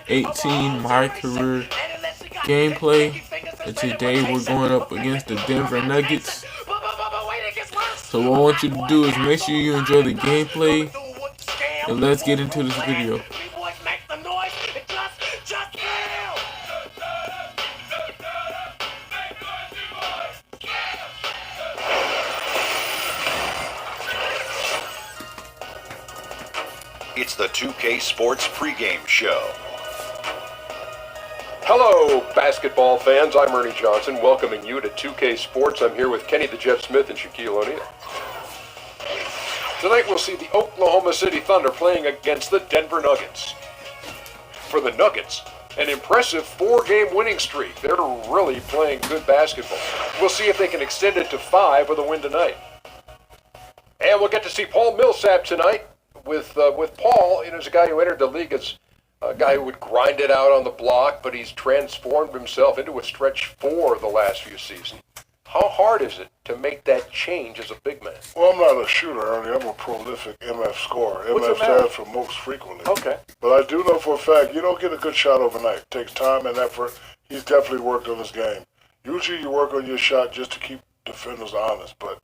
18 My Career gameplay. And today we're going up against the Denver Nuggets. So what I want you to do is make sure you enjoy the gameplay. And let's get into this video. It's the 2K Sports pregame show. Hello, basketball fans. I'm Ernie Johnson, welcoming you to 2K Sports. I'm here with Kenny the Jet Smith and Shaquille O'Neal. Tonight we'll see the Oklahoma City Thunder playing against the Denver Nuggets. For the Nuggets, an impressive 4-game winning streak. They're really playing good basketball. We'll see if they can extend it to 5 with a win tonight. And we'll get to see Paul Millsap tonight. With Paul, he's a guy who entered the league as a guy who would grind it out on the block, but he's transformed himself into a stretch 4 the last few seasons. How hard is it to make that change as a big man? Well, I'm not a shooter, Ernie. I'm a prolific MF scorer. MF stands for most frequently. Okay. But I do know for a fact you don't get a good shot overnight. It takes time and effort. He's definitely worked on his game. Usually you work on your shot just to keep defenders honest, but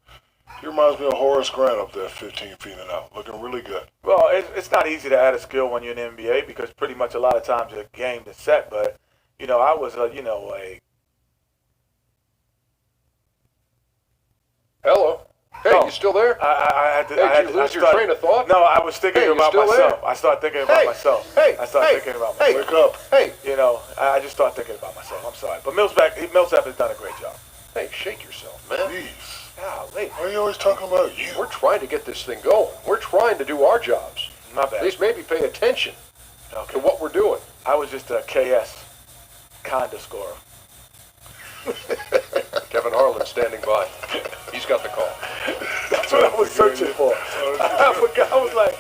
he reminds me of Horace Grant up there 15 feet and out, looking really good. Well, it's not easy to add a skill when you're in the NBA because pretty much a lot of times the game is set. But, I was, Hello. Hey, Oh. you still there? Did Did you lose your train of thought? No, I was thinking Hey, you about still myself. there? I started thinking about myself. I started thinking about myself. Wake up. Hey, I just started thinking about myself. I'm sorry. But Millsap has done a great job. hey, shake yourself, man. Please. Golly. Why are you always talking about you? We're trying to get this thing going. We're trying to do our jobs. My At bad. least maybe pay attention Okay. to what we're doing. I was just a KS kinda scorer. Kevin Harlan standing by. He's got the call. That's what I was searching for. I forgot. I was like,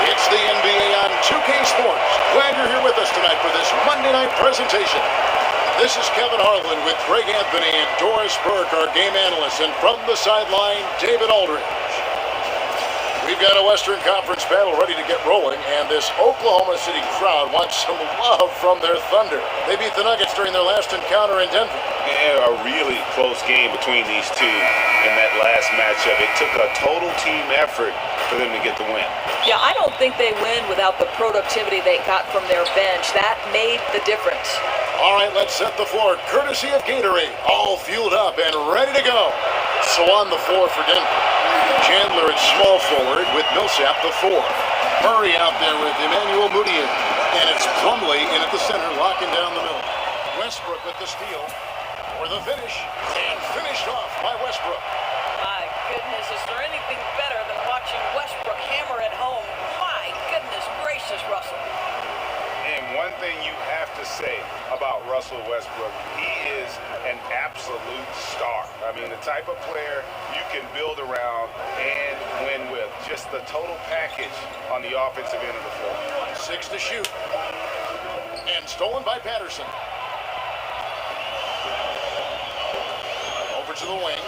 It's the NBA on 2K Sports. Glad you're here with us tonight for this Monday night presentation. This is Kevin Harlan with Greg Anthony and Doris Burke, our game analyst, and from the sideline, David Aldridge. We've got a Western Conference battle ready to get rolling, and this Oklahoma City crowd wants some love from their Thunder. They beat the Nuggets during their last encounter in Denver. Yeah, a really close game between these two in that last matchup. It took a total team effort for them to get the win. Yeah, I don't think they win without the productivity they got from their bench. That made the difference. All right, let's set the floor. Courtesy of Gatorade, all fueled up and ready to go. So on the floor for Denver, Chandler at small forward with Millsap the 4. Murray out there with Emmanuel Mudiay. And it's Plumlee in at the center, locking down the middle. Westbrook with the steal for the finish. And finished off by Westbrook. My goodness, is there anything better than watching Westbrook hammer at home? My goodness gracious, Russell. And one thing you have to say about Russell Westbrook. He is an absolute star. I mean, the type of player you can build around and win with. Just the total package on the offensive end of the floor. 6 to shoot. And stolen by Patterson. Over to the wing.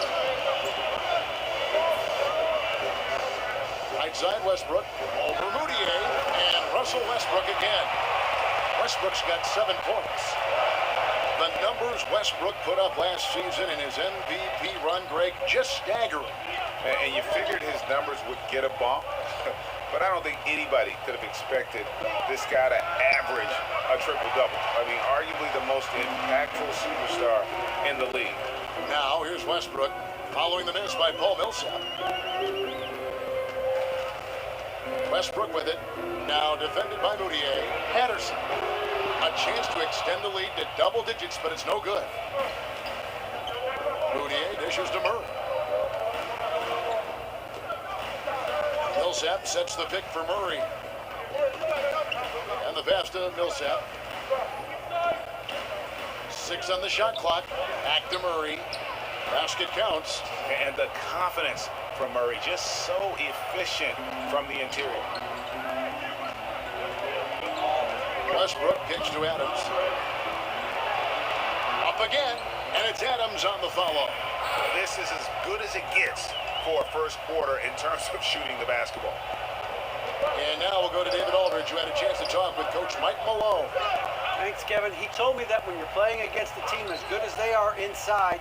Right side Westbrook. Over Moutier. And Russell Westbrook again. Westbrook's got 7 points. The numbers Westbrook put up last season in his MVP run, Greg, just staggering. And you figured his numbers would get a bump. But I don't think anybody could have expected this guy to average a triple-double. I mean, arguably the most impactful superstar in the league. Now, here's Westbrook following the miss by Paul Millsap. Westbrook with it. Now defended by Moutier. Patterson. A chance to extend the lead to double digits, but it's no good. Moutier dishes to Murray. Millsap sets the pick for Murray. And the pass to Millsap. 6 on the shot clock. Back to Murray. Basket counts. And the confidence from Murray, just so efficient from the interior. Westbrook kicks to Adams. Up again, and it's Adams on the follow. This is as good as it gets for a first quarter in terms of shooting the basketball. And now we'll go to David Aldridge, who had a chance to talk with Coach Mike Malone. Thanks, Kevin. He told me that when you're playing against a team as good as they are inside,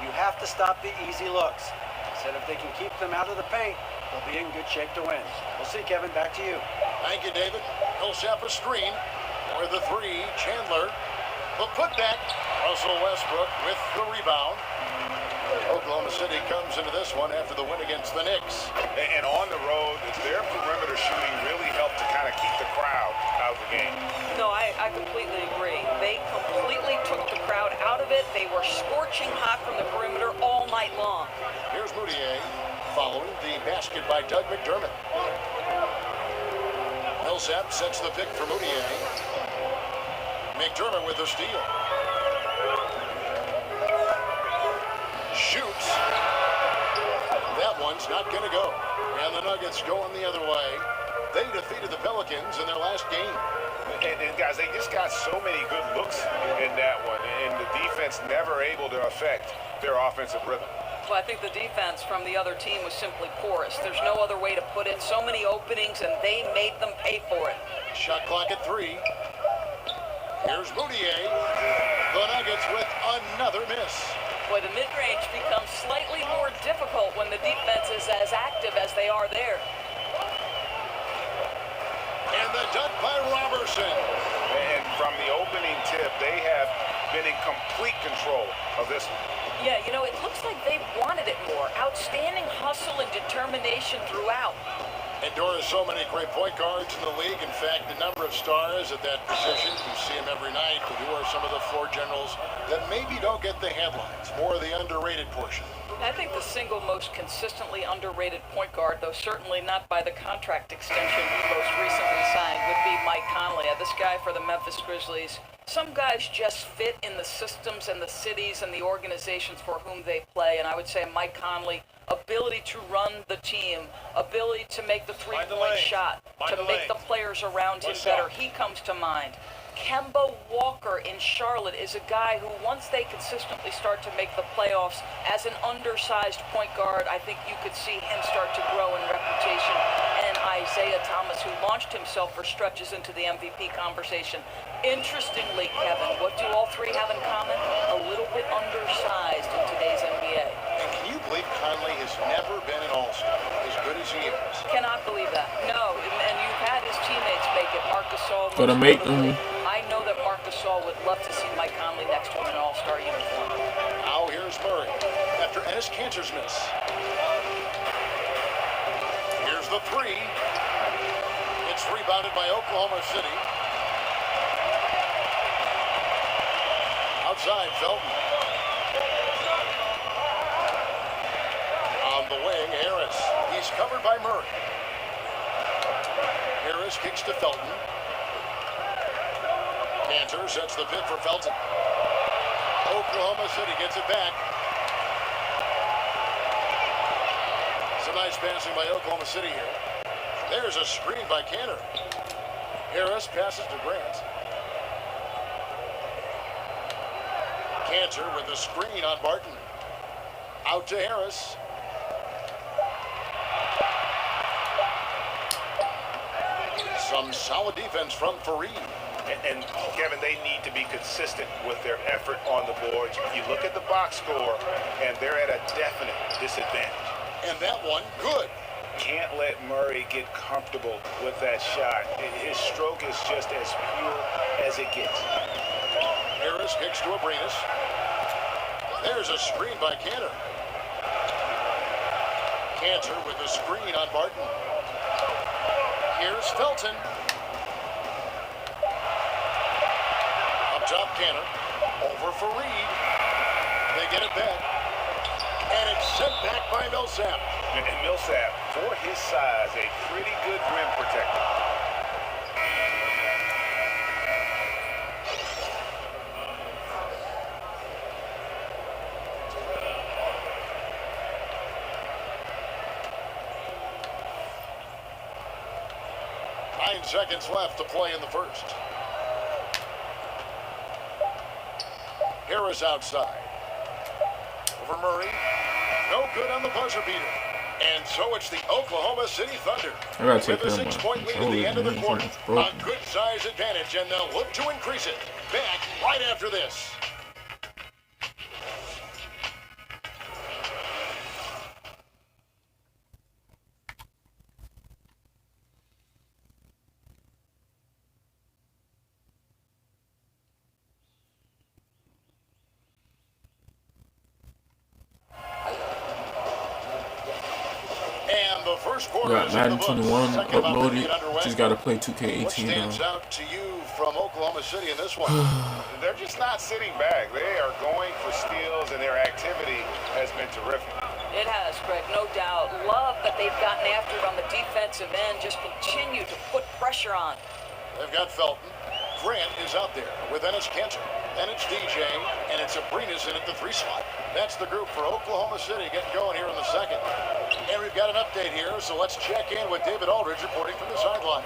you have to stop the easy looks. He said if they can keep them out of the paint, they'll be in good shape to win. We'll see, Kevin. Back to you. Thank you, David. Millsap a screen. For the 3, Chandler. The putback. Russell Westbrook with the rebound. Oklahoma City comes into this one after the win against the Knicks. And on the road, their perimeter shooting really helped to kind of keep the crowd out of the game. No, I completely agree. They completely took the crowd out of it. They were scorching hot from the perimeter all night long. Here's Moutier following the basket by Doug McDermott. Millsap sets the pick for Moutier. McDermott with the steal. Shoots. That one's not going to go. And the Nuggets going the other way. They defeated the Pelicans in their last game. And guys, they just got so many good looks in that one. And the defense never able to affect their offensive rhythm. Well, I think the defense from the other team was simply porous. There's no other way to put it. So many openings, and they made them pay for it. Shot clock at 3. Here's Moutier. The Nuggets with another miss. Boy, the mid-range becomes slightly more difficult when the defense is as active as they are there. And the dunk by Robertson. And from the opening tip, they have been in complete control of this one. Yeah, you know, it looks like they wanted it more. Outstanding hustle and determination throughout. And Doris, so many great point guards in the league. In fact, the number of stars at that position, we see them every night, but who are some of the floor generals that maybe don't get the headlines, more of the underrated portion. I think the single most consistently underrated point guard, though certainly not by the contract extension he most recently signed, would be Mike Conley. This guy for the Memphis Grizzlies. Some guys just fit in the systems and the cities and the organizations for whom they play, and I would say Mike Conley, ability to run the team, ability to make the three-point shot, to make the players around him better. He comes to mind. Kemba Walker in Charlotte is a guy who, once they consistently start to make the playoffs as an undersized point guard, I think you could see him start to grow in reputation. And Isaiah Thomas, who launched himself for stretches into the MVP conversation. Interestingly, Kevin, what do all three have in common? A little bit undersized in today's NBA. And can you believe Conley has never been an all-star, as good as he is? Cannot believe that. No, and you've had his teammates make it. Marc Gasol. Gonna make them. I know that Marc Gasol would love to see Mike Conley next to him in an all-star uniform. Now here's Murray after Enes Kanter's miss. Here's the 3. It's rebounded by Oklahoma City. Outside, Felton. On the wing, Harris. He's covered by Murray. Harris kicks to Felton. Cantor sets the pit for Felton. Oklahoma City gets it back. Some nice passing by Oklahoma City here. There's a screen by Cantor. Harris passes to Grant. Cantor with the screen on Barton. Out to Harris. Some solid defense from Fareed. And Kevin, they need to be consistent with their effort on the boards. You look at the box score, and they're at a definite disadvantage. And that one, good. Can't let Murray get comfortable with that shot. His stroke is just as pure as it gets. Harris kicks to Abrinas. There's a screen by Cantor. Cantor with the screen on Barton. Here's Felton. Up top, Cantor. Over Fareed. They get it back. And it's sent back by Millsap. And Millsap, for his size, a pretty good rim protector. Seconds left to play in the first. Harris outside. Over Murray. No good on the buzzer beater. And so it's the Oklahoma City Thunder. With a 6-point lead at the end of the quarter. A good size advantage, and they'll look to increase it. Back right after this. Got Madden 21 uploaded. Just gotta play 2K18 now. What stands out to you from Oklahoma City in this one? They're just not sitting back. They are going for steals, and their activity has been terrific. It has, Greg, no doubt. Love that they've gotten after it on the defensive end. Just continue to put pressure on. They've got Felton. Grant is out there with Enes Kanter. And it's DJ, and it's Abrinas in at the 3 slot. That's the group for Oklahoma City getting going here in the second. And we've got an update here, so let's check in with David Aldridge reporting from the sideline.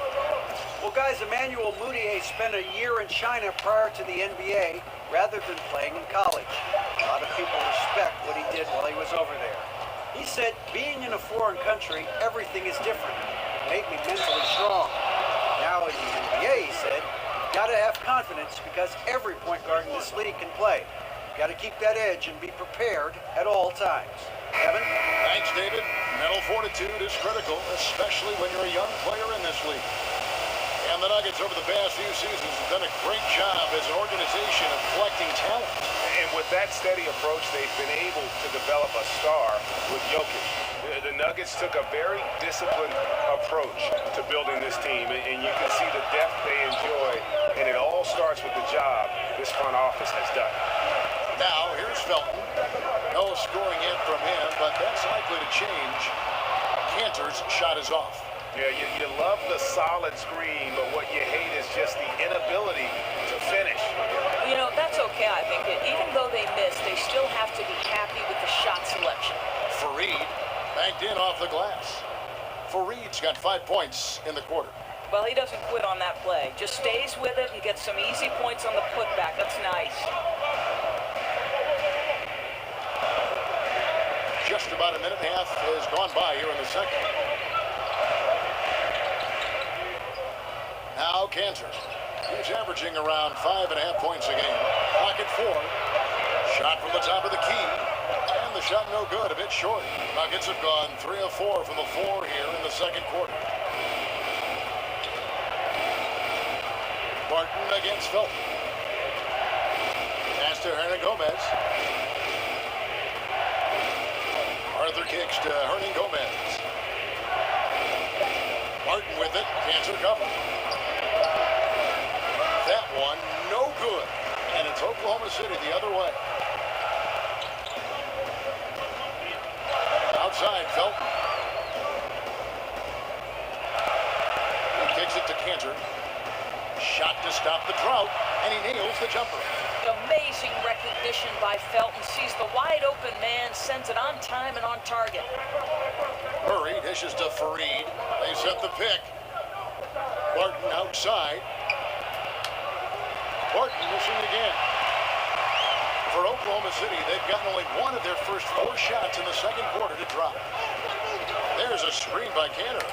Well, guys, Emmanuel Mudiay spent a year in China prior to the NBA rather than playing in college. A lot of people respect what he did while he was over there. He said, being in a foreign country, everything is different. It made me mentally strong. Now in the NBA, he said, got to have confidence because every point guard in this league can play. Got to keep that edge and be prepared at all times. Evan? Thanks, David. Mental fortitude is critical, especially when you're a young player in this league. And the Nuggets over the past few seasons have done a great job as an organization of collecting talent. And with that steady approach, they've been able to develop a star with Jokic. The Nuggets took a very disciplined approach to building this team, and you can see the depth they enjoy, and it all starts with the job this front office has done. Now, here's Felton. No scoring yet from him, but that's likely to change. Cantor's shot is off. Yeah, you love the solid screen, but what you hate is just the inability to finish. You know, that's okay, I think. Even though they missed, they still have to be happy with the shot selection. Fareed banked in off the glass. Fareed's got 5 points in the quarter. Well, he doesn't quit on that play. Just stays with it and gets some easy points on the putback. That's nice. Just about a minute and a half has gone by here in the second. Now Cantor. He's averaging around 5.5 points a game. Pocket 4. Shot from the top of the key. And the shot no good, a bit short. Nuggets have gone 3 of 4 from the floor here in the second quarter. Barton against Felton. Pass to Hernangomez. Arthur kicks to Hernangomez. Barton with it. Cantor cover. That one, no good. And it's Oklahoma City the other way. Outside, Felton. He kicks it to Cantor. shot to stop the drought, and he nails the jumper. Amazing recognition by Felton. Sees the wide open man, sends it on time and on target. Murray dishes to Fareed. They set the pick. Barton outside. Barton missing again. For Oklahoma City, they've gotten only one of their first 4 shots in the second quarter to drop. There's a screen by Canada.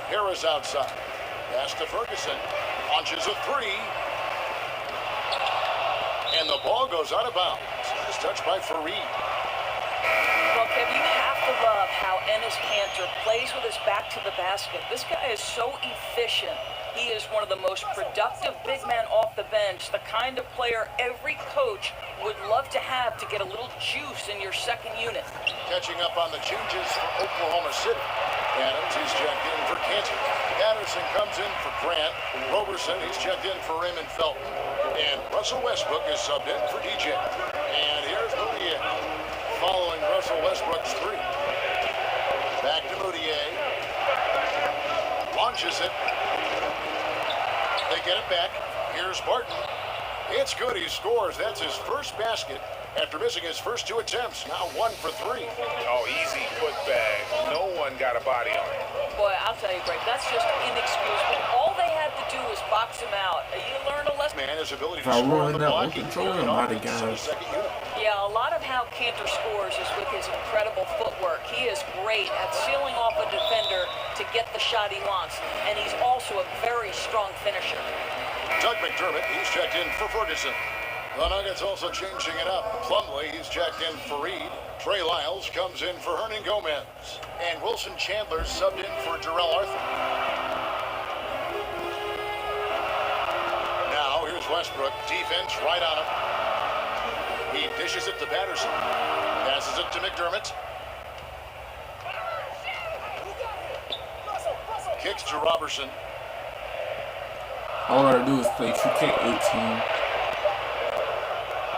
Harris outside. Pass to Ferguson. Launches a 3. And the ball goes out of bounds. It's touched by Fareed. Well, Kevin, you have to love how Enes Kanter plays with his back to the basket. This guy is so efficient. He is one of the most productive big men off the bench, the kind of player every coach would love to have to get a little juice in your second unit. Catching up on the changes for Oklahoma City. Adams, he's checked in for Cantor. Patterson comes in for Grant. Roberson, he's checked in for Raymond Felton. And Russell Westbrook is subbed in for DJ. And here's Moutier, following Russell Westbrook's 3. Back to Moutier. Launches it. They get it back. Here's Barton. It's good. He scores. That's his first basket after missing his first 2 attempts. Now 1 for 3. Oh, easy putback. No one got a body on it. Boy, I'll tell you, Greg, that's just inexcusable. All they had to do was box him out. You learned a lesson. Man, his ability If to I score on run the that block, one controller, I might have got it. Yeah, a lot of how Kanter scores is with his incredible footwork. He is great at sealing off a defender to get the shot he wants, and he's also a very strong finisher. Doug McDermott, he's checked in for Ferguson. The Nuggets also changing it up. Plumlee, he's checked in for Reed. Trey Lyles comes in for Hernan Gomez. And Wilson Chandler subbed in for Jarrell Arthur. Now, here's Westbrook. Defense right on him. He dishes it to Patterson. Passes it to McDermott. Kicks to Robertson. All I gotta do is play 2K18.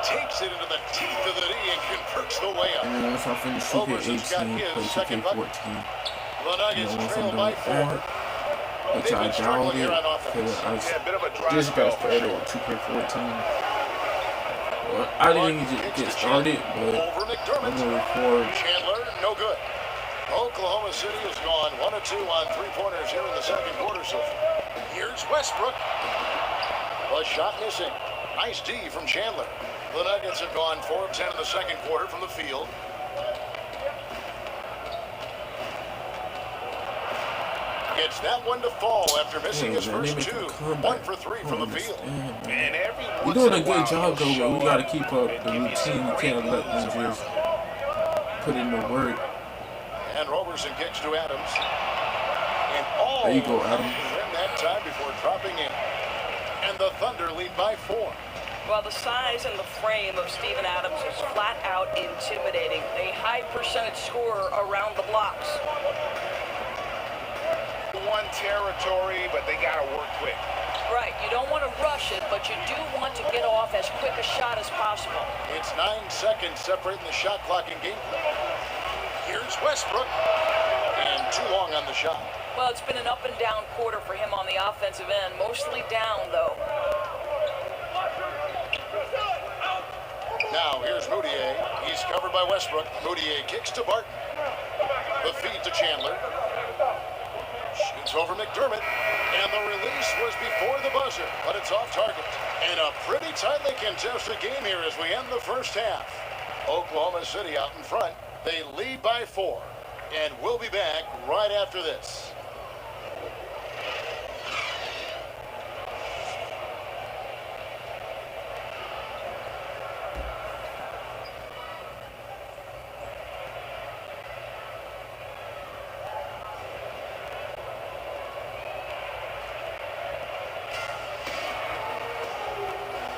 Takes it into the teeth of the knee and converts the way up. And then once I finish 2K18, play 2K14. The Nuggets once trail I'm by done 4. with that, which I downloaded because Yeah, a bit of a dry just spell got for started sure. with 2K14. Well, I didn't even get started, but Over I'm McDermott. gonna record. Chandler, no good. Oklahoma City has gone 1 of 2 on 3-pointers here in the second quarter so far. Here's Westbrook. A shot missing. Nice D from Chandler. The Nuggets have gone 4 of 10 in the second quarter from the field. Gets that one to fall after missing his first 2. 1 for 3 from the field. And every We're once doing in a good while, job though, he'll but we show gotta up keep up and the give you some routine. We great can't let moves them around. just put in the work. And Roberson kicks to Adams. And all There you go, Adam. in that time before dropping in. And the Thunder lead by 4. Well, the size and the frame of Steven Adams is flat out intimidating. A high percentage scorer around the blocks. One territory, but they got to work quick. Right, you don't want to rush it, but you do want to get off as quick a shot as possible. It's 9 seconds separating the shot clock and game play. Here's Westbrook. And too long on the shot. Well, it's been an up and down quarter for him on the offensive end. Mostly down, though. Now, here's Moutier. He's covered by Westbrook. Moutier kicks to Barton. The feed to Chandler. Shoots over McDermott. And the release was before the buzzer, but it's off target. And a pretty tightly contested game here as we end the first half. Oklahoma City out in front. They lead by 4. And we'll be back right after this.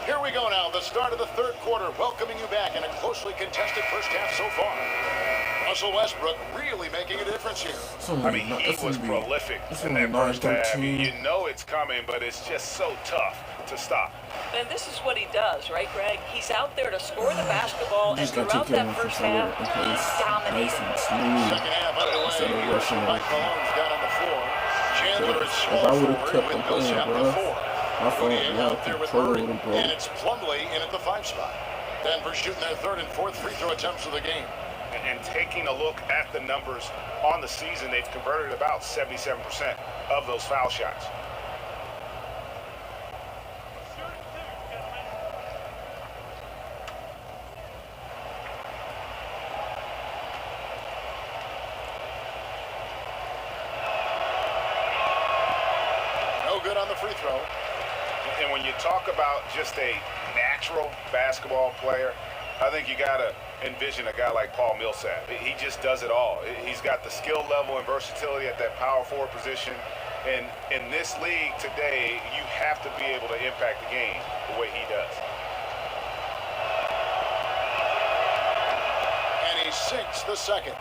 Here we go now, the start of the third quarter, welcoming you back in a closely contested first half so far. Russell Westbrook really making a difference here. I mean, he was prolific in that first half. You know it's coming, but it's just so tough to stop. And this is what he does, right, Greg? He's out there to score the basketball, and Just gotta throughout take care that of my first controller half, in place, he's dominating. nice and smooth. Second half underway. Instead of rushing Mike like Malone's down on the floor. so Taylor is If small I would have forward kept with him playing, Millsap bro, the 4. my phone Moutier now out there with control Murray, would have broke. and it's Plumlee in at the 5 spot. Denver shooting their 3rd and 4th free throw attempts of the game. And taking a look at the numbers on the season, they've converted about 77% of those foul shots. No good on the free throw. And when you talk about just a natural basketball player, I think you got to envision a guy like Paul Millsap. He just does it all. He's got the skill level and versatility at that power forward position. And in this league today, you have to be able to impact the game the way he does. And he sinks the second.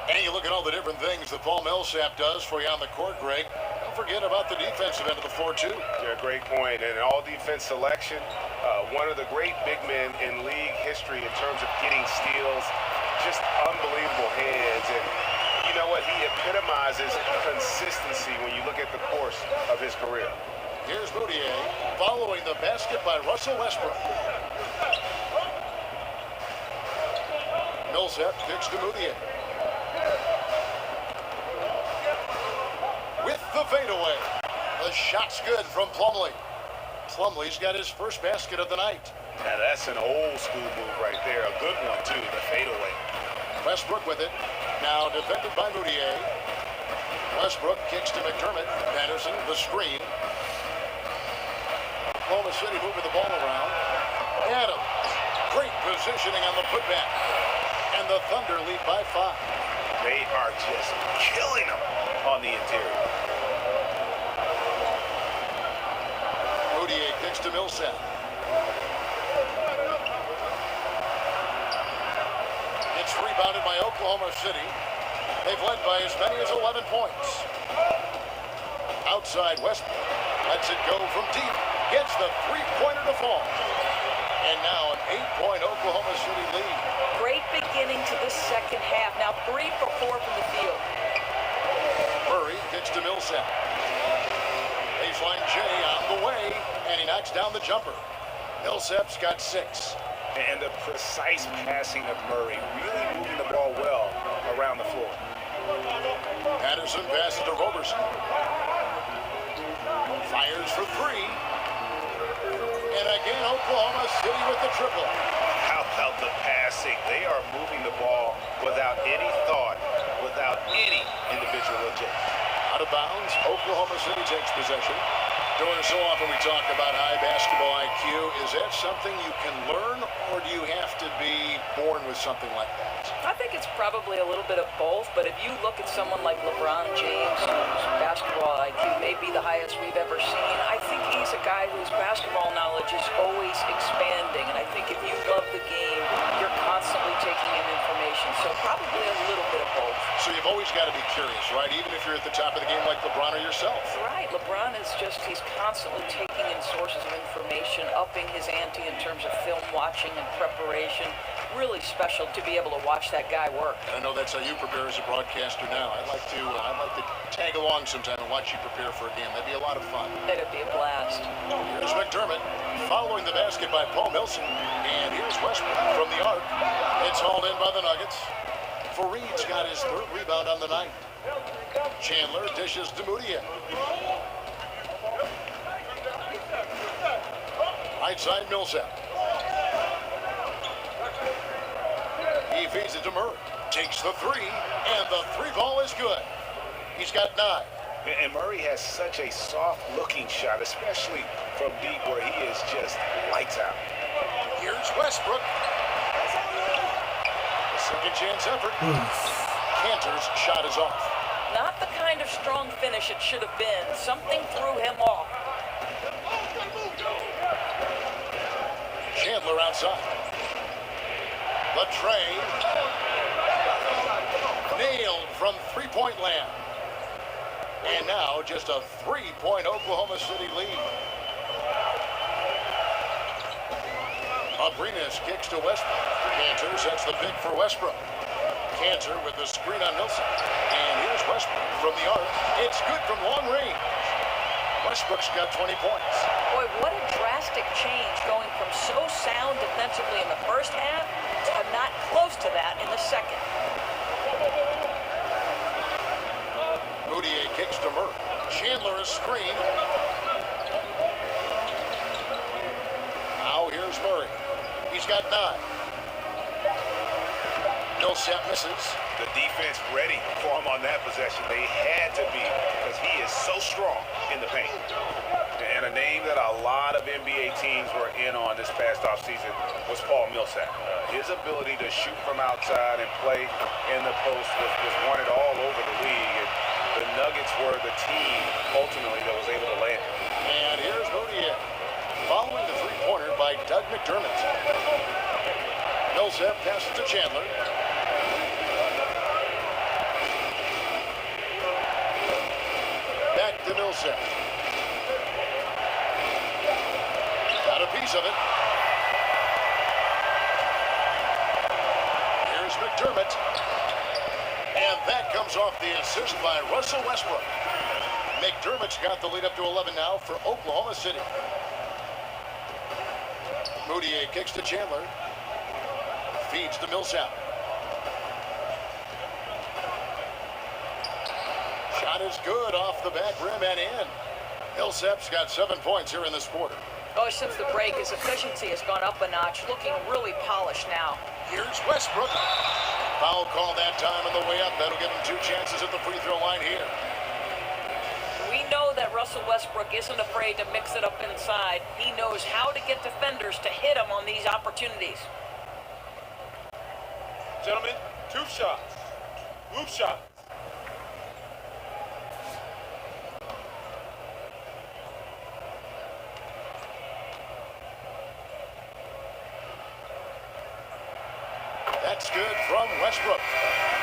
And you look at all the different things that Paul Millsap does for you on the court, Greg. Don't forget about the defensive end of the floor, too. Yeah, great point. And an all-defense selection, one of the great big men in league history in terms of getting steals, just unbelievable heads. And you know what? He epitomizes consistency when you look at the course of his career. Here's Moutier following the basket by Russell Westbrook. Millsap kicks to Moutier. With the fadeaway. The shot's good from Plumlee. Plumlee's got his first basket of the night. Now that's an old school move right there. A good one, too, the fadeaway. Westbrook with it. Now defended by Moutier. Westbrook kicks to McDermott. Patterson, the screen. Oklahoma City moving the ball around. Adams. Great positioning on the putback. And the Thunder lead by 5. They are just killing them on the interior. Moutier kicks to Millsap. It's rebounded by Oklahoma City. They've led by as many as 11 points. Outside Westbrook lets it go from deep. Gets the three-pointer to fall. And now an 8-point Oklahoma City lead. Great beginning to this second half. Now 3 for 4 from the field. Murray kicks to Millsap. Baseline J on the way, and he knocks down the jumper. Millsap's got 6. And the precise passing of Murray, really moving the ball well around the floor. Patterson passes to Roberson. Fires for 3. And again, Oklahoma City with the triple. How about the passing? They are moving the ball without any thought, without any individual agenda. Out of bounds, Oklahoma City takes possession. Doris, so often we talk about high basketball IQ. Is that something you can learn, or do you have to be born with something like that? I think it's probably a little bit of both, but if you look at someone like LeBron James, whose basketball IQ may be the highest we've ever seen, I think he's a guy whose basketball knowledge is always expanding. And I think if you love the game, you're constantly taking in information. So probably a little bit of both. So you've always got to be curious, right? Even if you're at the top of the game like LeBron or yourself. Right. LeBron is just, he's constantly taking in sources of information, upping his ante in terms of film watching and preparation. Really special to be able to watch that guy work. And I know that's how you prepare as a broadcaster now. I'd like to tag along sometime and watch you prepare for a game. That'd be a lot of fun. It'd be a blast. Here's McDermott following the basket by Paul Millsap. And here's Westbrook from the arc. It's hauled in by the Nuggets. Fareed's got his 3rd rebound on the night. Chandler dishes to Moutier. Right side Millsap. He feeds it to Murray. Takes the 3, and the 3-ball is good. He's got 9. And Murray has such a soft-looking shot, especially from deep where he is just lights out. Here's Westbrook. A second chance effort. Cantor's shot is off. Not the kind of strong finish it should have been. Something threw him off. Chandler outside. The tray. Nailed from three-point land. And now just a 3-point Oklahoma City lead. Abrines kicks to Westbrook. Cantor sets the pick for Westbrook. Cantor with the screen on Nelson. And here's Westbrook from the arc. It's good from long range. Westbrook's got 20 points. Boy, what a drastic change going from so sound defensively in the first half to not close to that in the second. Moutier kicks to Murray. Chandler a screen. Now here's Murray. He's got 9. Millsap misses. The defense ready for him on that possession. They had to be because he is so strong in the paint. And a name that a lot of NBA teams were in on this past offseason was Paul Millsap. His ability to shoot from outside and play in the post was wanted all over the league. And the Nuggets were the team ultimately that was able to land. And here's Moutier. Following the three-pointer by Doug McDermott. Millsap passes to Chandler. Back to Millsap. Got a piece of it. Here's McDermott. And that comes off the assist by Russell Westbrook. McDermott's got the lead up to 11 now for Oklahoma City. Moutier kicks to Chandler. Feeds to Millsap. Shot is good off the back rim and in. Millsap's got 7 points here in this quarter. Oh, since the break, his efficiency has gone up a notch, looking really polished now. Here's Westbrook. Foul call that time on the way up. That'll give him 2 chances at the free throw line here. We know that Russell Westbrook isn't afraid to mix it up inside. He knows how to get defenders to hit him on these opportunities. Gentlemen, 2 shots. Loop shots. That's good from Westbrook.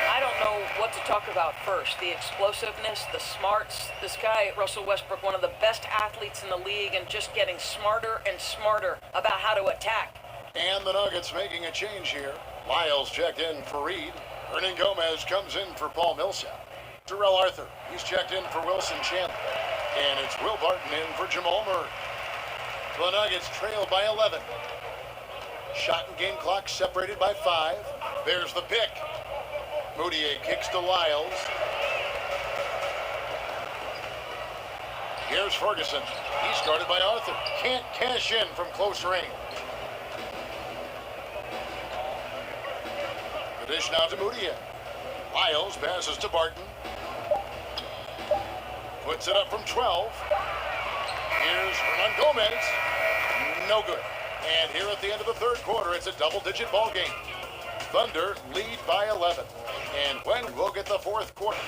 I don't know what to talk about first. The explosiveness, the smarts. This guy, Russell Westbrook, one of the best athletes in the league and just getting smarter and smarter about how to attack. And the Nuggets making a change here. Lyles checked in for Reed. Hernan Gomez comes in for Paul Millsap. Terrell Arthur, he's checked in for Wilson Chandler. And it's Will Barton in for Jamal Murray. The Nuggets trail by 11. Shot and game clock separated by 5. There's the pick. Moutier kicks to Lyles. Here's Ferguson. He's guarded by Arthur. Can't cash in from close range. The dish now to Moutier. Lyles passes to Barton. Puts it up from 12. Here's Hernan Gomez. No good. And here at the end of the third quarter, it's a double-digit ball game. Thunder lead by 11. And when we'll get the fourth quarter.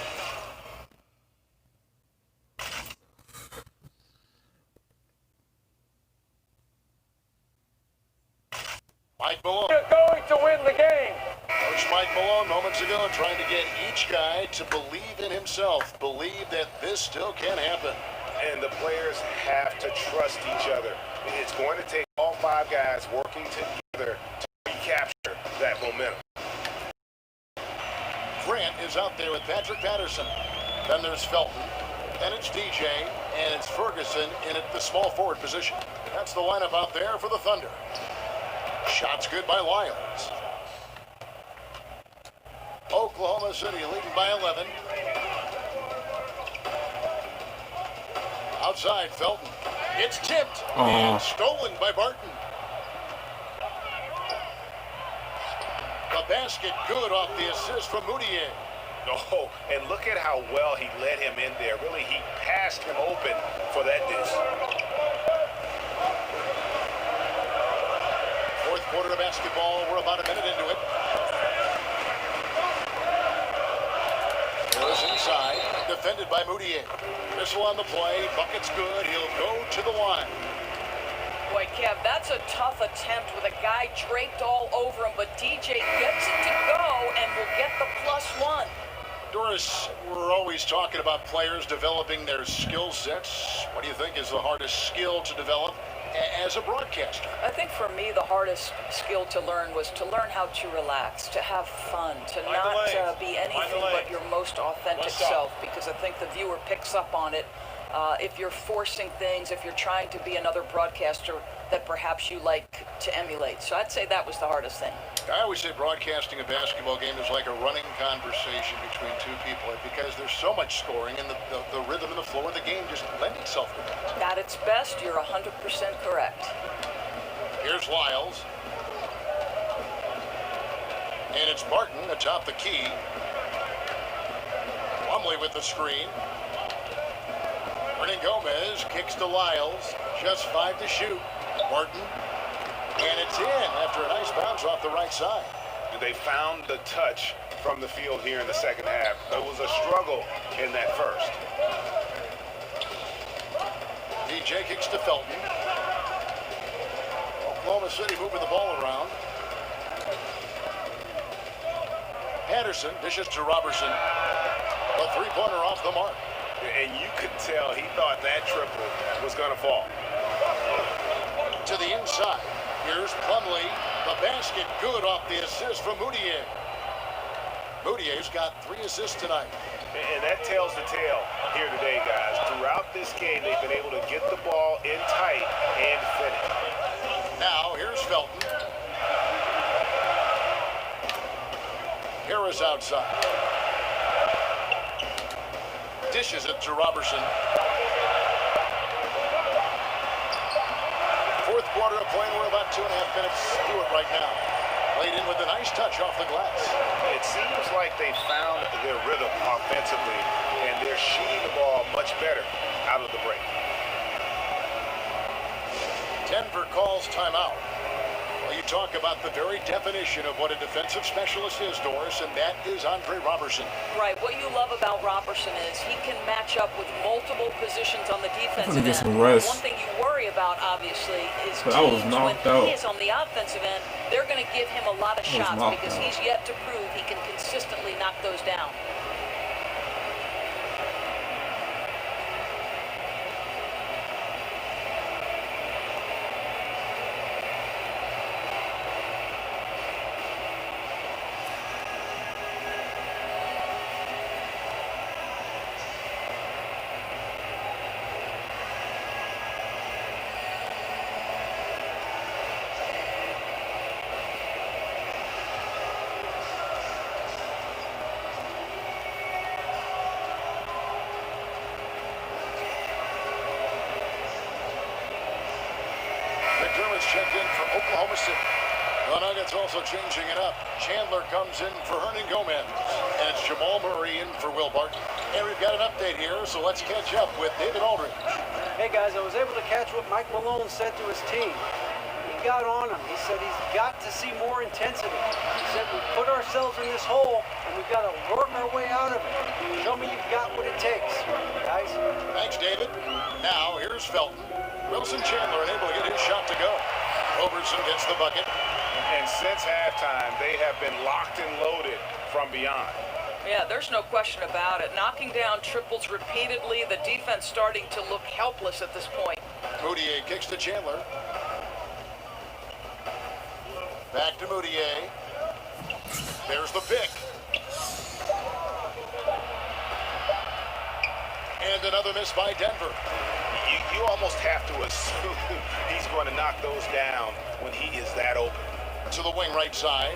Mike Malone. Going to win the game. Coach Mike Malone moments ago trying to get each guy to believe in himself, believe that this still can happen. And the players have to trust each other. It's going to take all 5 guys working together to recapture that momentum. Grant is out there with Patrick Patterson. Then there's Felton. Then it's DJ. And it's Ferguson in at the small forward position. That's the lineup out there for the Thunder. Shots good by Lyles. Oklahoma City leading by 11. Outside, Felton. It's tipped and stolen by Barton. The basket good off the assist from Moutier. Oh, and look at how well he led him in there. Really, he passed him open for that dish. Fourth quarter of basketball. We're about a minute into it. Goes inside. Defended by Moutier. Missile on the play. Bucket's good. He'll go to the line. Boy, Kev, that's a tough attempt with a guy draped all over him, but DJ gets it to go and will get the +1. Doris, we're always talking about players developing their skill sets. What do you think is the hardest skill to develop? as a broadcaster? I think for me, the hardest skill to learn was to learn how to relax, to have fun, to not be anything but your most authentic self, because I think the viewer picks up on it. If you're forcing things, if you're trying to be another broadcaster that perhaps you like to emulate. So I'd say that was the hardest thing. I always say broadcasting a basketball game is like a running conversation between two people because there's so much scoring and the rhythm and the flow of the game just lend itself to that. At its best, you're 100% correct. Here's Lyles. And it's Martin atop the key. Plumlee with the screen. Hernangomez kicks to Lyles. Just 5 to shoot. Martin. And it's in after a nice bounce off the right side. They found the touch from the field here in the second half. There was a struggle in that first. DJ kicks to Felton. Oklahoma City moving the ball around. Anderson dishes to Robertson. A three-pointer off the mark. And you could tell he thought that triple was going to fall. To the inside. Here's Plumlee. The basket good off the assist from Moutier. Moutier's got 3 assists tonight. And that tells the tale here today, guys. Throughout this game, they've been able to get the ball in tight and finish. Now, here's Felton. Harris outside. Dishes it to Robertson. Fourth quarter of play. We're about 2.5 minutes to it right now. Played in with a nice touch off the glass. It seems like they found their rhythm offensively, and they're shooting the ball much better out of the break. Denver calls timeout. Well, you talk about the very definition of what a defensive specialist is, Doris, and that is Andre Robertson. Right. What you love about Robertson is he can match up with multiple positions on the defensive get end. some rest. One thing you worry about, obviously, is But I was teams knocked when out. he is on the offensive end, they're going to give him a lot of shots knocked because out. he's yet to prove he can consistently knock those down. McDermott's checked in for Oklahoma City. The Nuggets also changing it up. Chandler comes in for Hernangomez. And it's Jamal Murray in for Will Barton. And we've got an update here, so let's catch up with David Aldridge. Hey guys, I was able to catch what Mike Malone said to his team. He got on him. He said he's got to see more intensity. He said we put ourselves in this hole and we've got to work our way out of it. Show me you've got what it takes, guys. Thanks, David. Now, here's Felton. Wilson Chandler unable to get his shot to go. Robertson gets the bucket. And since halftime, they have been locked and loaded from beyond. Yeah, there's no question about it. Knocking down triples repeatedly, the defense starting to look helpless at this point. Moutier kicks to Chandler. Back to Moutier. There's the pick. And another miss by Denver. You almost have to assume he's going to knock those down when he is that open. To the wing right side.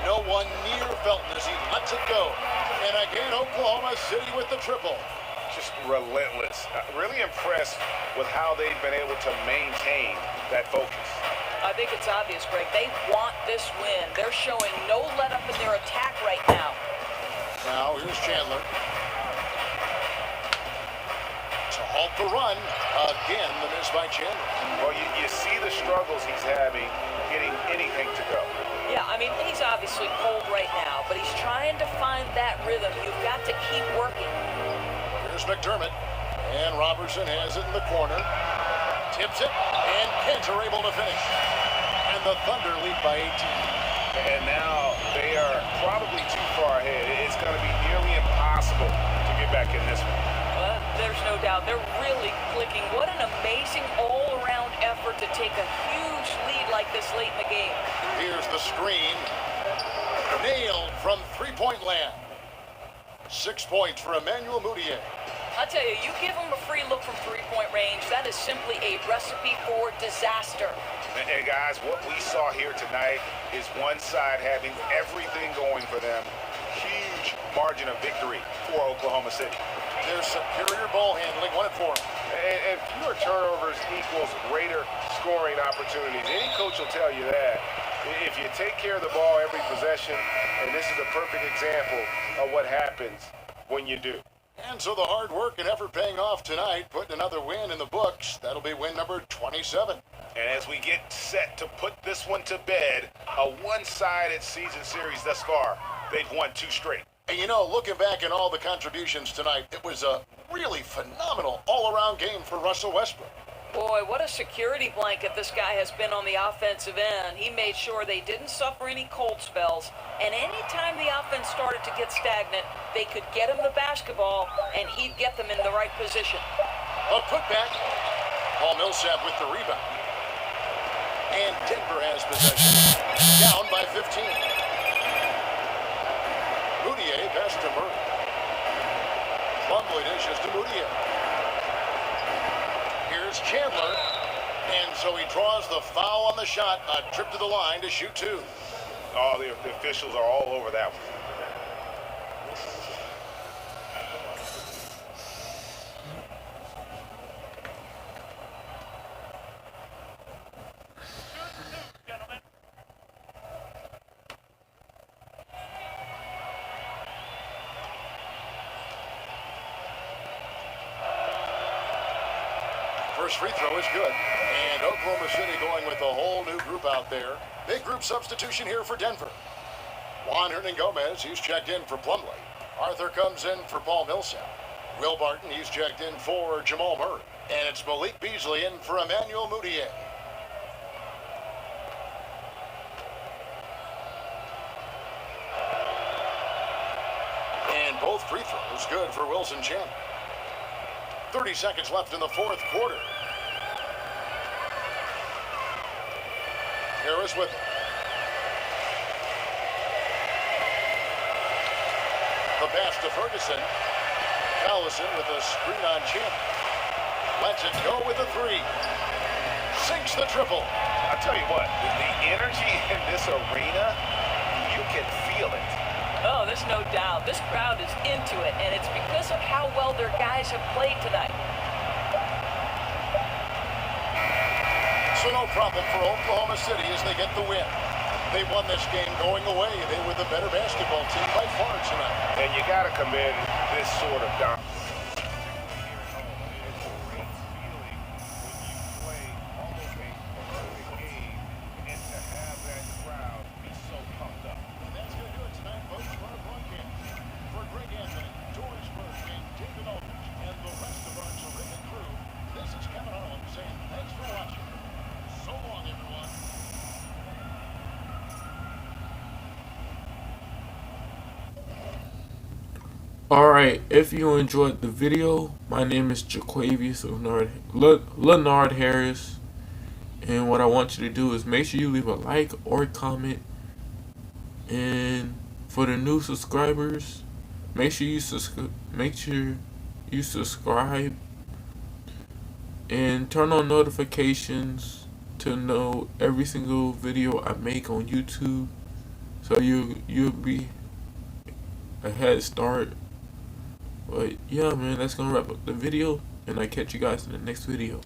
No one near Felton as he lets it go. And again, Oklahoma City with the triple. Just relentless. Really impressed with how they've been able to maintain that focus. I think it's obvious, Greg. They want this win. They're showing no let up in their attack right now. Now, here's Chandler. To halt the run. Again, the miss by Chandler. Well, you see the struggles he's having getting anything to go. Yeah, I mean, he's obviously cold right now, but he's trying to find that rhythm. You've got to keep working. Here's McDermott. And Robertson has it in the corner. Tips it. And Kent are able to finish. And the Thunder lead by 18. And now they are probably too far ahead. It's going to be nearly impossible to get back in this one. Well, there's no doubt. They're really clicking. What an amazing all-around effort to take a huge lead like this late in the game. Here's the screen. Nailed from three-point land. 6 points for Emmanuel Mudiay. I tell you, you give them a free look from three-point range, that is simply a recipe for disaster. And guys, what we saw here tonight is one side having everything going for them. Huge margin of victory for Oklahoma City. Their superior ball handling won it for them. And fewer turnovers equals greater scoring opportunities. Any coach will tell you that. If you take care of the ball every possession, and this is a perfect example of what happens when you do. And so the hard work and effort paying off tonight, putting another win in the books. That'll be win number 27. And as we get set to put this one to bed, a one-sided season series thus far, they've won 2 straight. And you know, looking back at all the contributions tonight, it was a really phenomenal all-around game for Russell Westbrook. Boy, what a security blanket this guy has been on the offensive end. He made sure they didn't suffer any cold spells, and anytime the offense started to get stagnant, they could get him the basketball, and he'd get them in the right position. A putback. Paul Millsap with the rebound. And Denver has possession. Down by 15. Mudiay pass to Murray. Plumlee dishes to Mudiay. Here's Chandler. And so he draws the foul on the shot. A trip to the line to shoot 2. Oh, the officials are all over that one. First free throw is good. And Oklahoma City going with a whole new group out there. Big group substitution here for Denver. Juan Hernangomez, he's checked in for Plumlee. Arthur comes in for Paul Millsap. Will Barton, he's checked in for Jamal Murray. And it's Malik Beasley in for Emmanuel Mudiay. And both free throws good for Wilson Chandler. 30 seconds left in the fourth quarter. Harris with it. The pass to Ferguson. Collison with a screen on Chandler. Lets it go with a 3. Sinks the triple. I'll tell you what, the energy in this arena, you can feel it. Oh, there's no doubt. This crowd is into it, and it's because of how well their guys have played tonight. So no problem for Oklahoma City as they get the win. They won this game going away. They were the better basketball team by far tonight. And you got to commend this sort of dominance. Alright, if you enjoyed the video, my name is Jaquavius Leonard Harris, and what I want you to do is make sure you leave a like or comment, and for the new subscribers, make sure you subscribe and turn on notifications to know every single video I make on YouTube, so you'll be a head start. But yeah, man, that's gonna wrap up the video, and I catch you guys in the next video.